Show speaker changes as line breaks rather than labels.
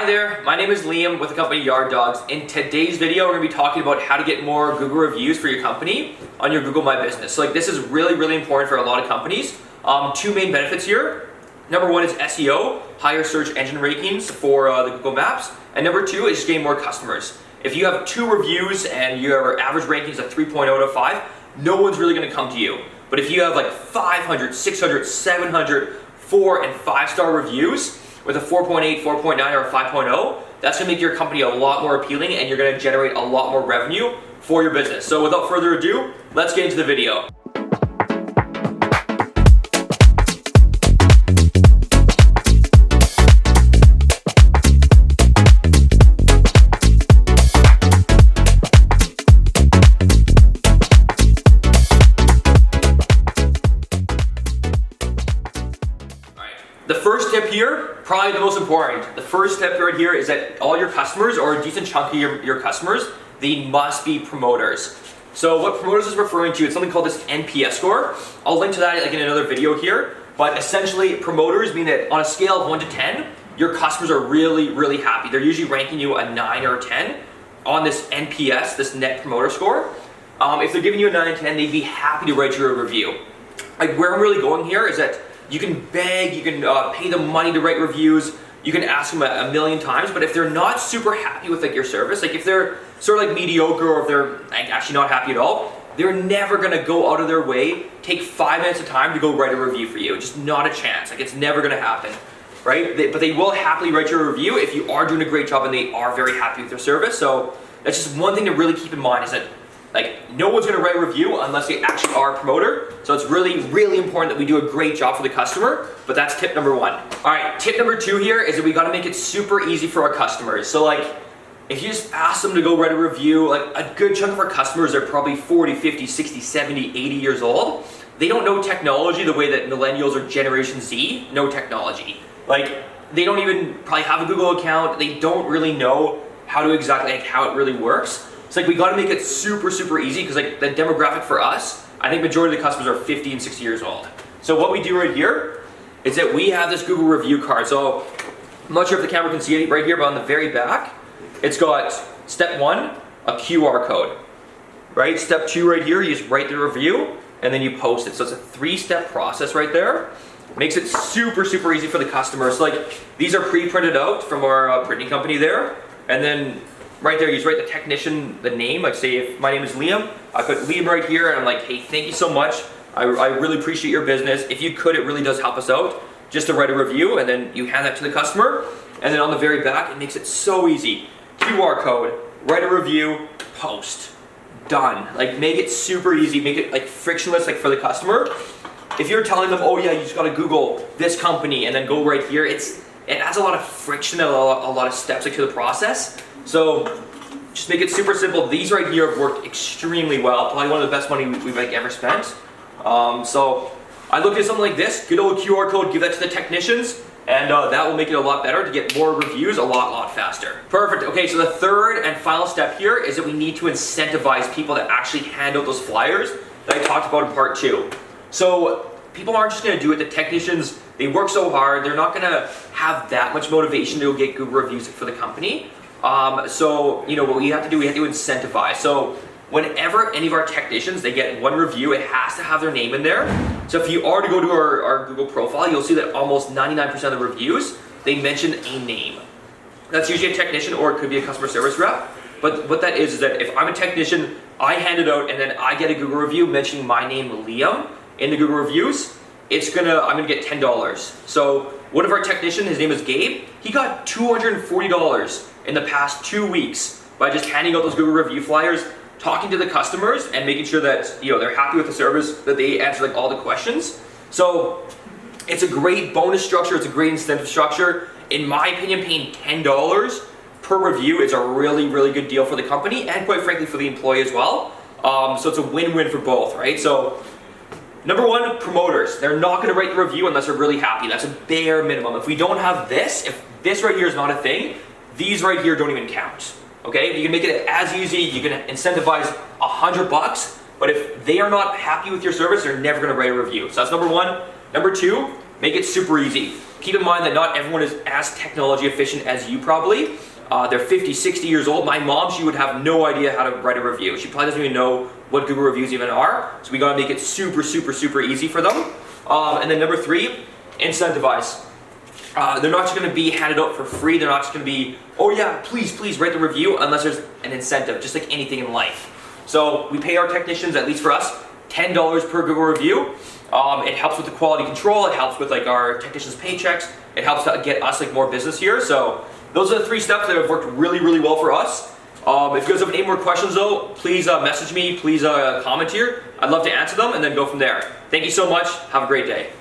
Hi there, my name is Liam with the company Yard Dogs. In today's video, we're going to be talking about how to get more Google reviews for your company on your Google My Business. So this is really important for a lot of companies. Two main benefits here. Number one is SEO, higher search engine rankings for the Google Maps. And number two is just getting more customers. If you have 2 reviews and your average ranking is a 3.0 out of 5, no one's really going to come to you. But if you have like 500, 600, 700, 4 and 5-star reviews with a 4.8, 4.9 or a 5.0, that's going to make your company a lot more appealing and you're going to generate a lot more revenue for your business. So without further ado, let's get into the video. The first tip here, probably the most important. The first step right here is that all your customers, or a decent chunk of your customers, they must be promoters. So what promoters is referring to, it's something called this NPS score. I'll link to that in another video here. But essentially, promoters mean that on a scale of 1 to 10, your customers are really happy. They're usually ranking you a 9 or a 10 on this NPS, this Net Promoter Score. If they're giving you a 9 and 10, they'd be happy to write you a review. Like where I'm really going here is that you can beg, you can pay them money to write reviews, you can ask them a million times, but if they're not super happy with your service, like if they're sort of mediocre or if they're actually not happy at all, they're never gonna go out of their way, take 5 minutes of time to go write a review for you. Just not a chance, it's never gonna happen, right? But they will happily write you a review if you are doing a great job and they are very happy with your service. So that's just one thing to really keep in mind is that no one's gonna write a review unless they actually are a promoter. So it's really important that we do a great job for the customer, but that's tip number 1. All right, tip number 2 here is that we gotta make it super easy for our customers. So if you just ask them to go write a review, a good chunk of our customers are probably 40, 50, 60, 70, 80 years old. They don't know technology the way that millennials or Generation Z know technology. They don't even probably have a Google account. They don't really know how to exactly how it really works. It's we gotta make it super easy because the demographic for us, I think majority of the customers are 50 and 60 years old. So what we do right here is that we have this Google review card. So I'm not sure if the camera can see it right here, but on the very back, it's got step 1, a QR code, right? Step 2 right here, you just write the review and then you post it. So it's a 3-step process right there. Makes it super easy for the customer. So these are pre-printed out from our printing company there. And then right there, you just write the technician, the name, say if my name is Liam, I put Liam right here and I'm hey, thank you so much. I really appreciate your business. If you could, it really does help us out just to write a review and then you hand that to the customer. And then on the very back, it makes it so easy. QR code, write a review, post, done. Make it super easy, make it frictionless for the customer. If you're telling them, oh yeah, you just gotta Google this company and then go right here, it adds a lot of friction and a lot of steps to the process. So just make it super simple. These right here have worked extremely well. Probably one of the best money we've ever spent. So I looked at something like this, good old QR code, give that to the technicians, and that will make it a lot better to get more reviews a lot faster. Perfect. Okay, so the third and final step here is that we need to incentivize people to actually hand out those flyers that I talked about in part 2. So people aren't just gonna do it. The technicians, they work so hard, they're not gonna have that much motivation to go get Google reviews for the company. So what we have to do, we have to incentivize. So whenever any of our technicians, they get 1 review, it has to have their name in there. So if you are to go to our Google profile, you'll see that almost 99% of the reviews, they mention a name. That's usually a technician or it could be a customer service rep. But what that is that if I'm a technician, I hand it out and then I get a Google review mentioning my name, Liam, in the Google reviews, I'm gonna get $10. So one of our technicians, his name is Gabe, he got $240 in the past 2 weeks by just handing out those Google review flyers, talking to the customers and making sure that they're happy with the service, that they answer all the questions. So it's a great bonus structure, it's a great incentive structure. In my opinion, paying $10 per review is a really good deal for the company and quite frankly for the employee as well. So it's a win-win for both, right? So number 1, promoters. They're not gonna write the review unless they're really happy. That's a bare minimum. If we don't have this, if this right here is not a thing, these right here don't even count, okay? You can make it as easy, you can incentivize $100, but if they are not happy with your service, they're never gonna write a review. So that's number 1. Number 2, make it super easy. keep in mind that not everyone is as technology efficient as you probably. They're 50, 60 years old. My mom, she would have no idea how to write a review. She probably doesn't even know what Google reviews even are. So we gotta make it super, super, super easy for them. And then number 3, incentivize. They're not just gonna be handed out for free. They're not just gonna be, oh yeah, please, please write the review, unless there's an incentive, just like anything in life. So we pay our technicians, at least for us, $10 per Google review. It helps with the quality control. It helps with like our technicians' paychecks. It helps to get us like more business here. So those are the 3 steps that have worked really, really well for us. If you guys have any more questions though, please message me, please comment here. I'd love to answer them and then go from there. Thank you so much. Have a great day.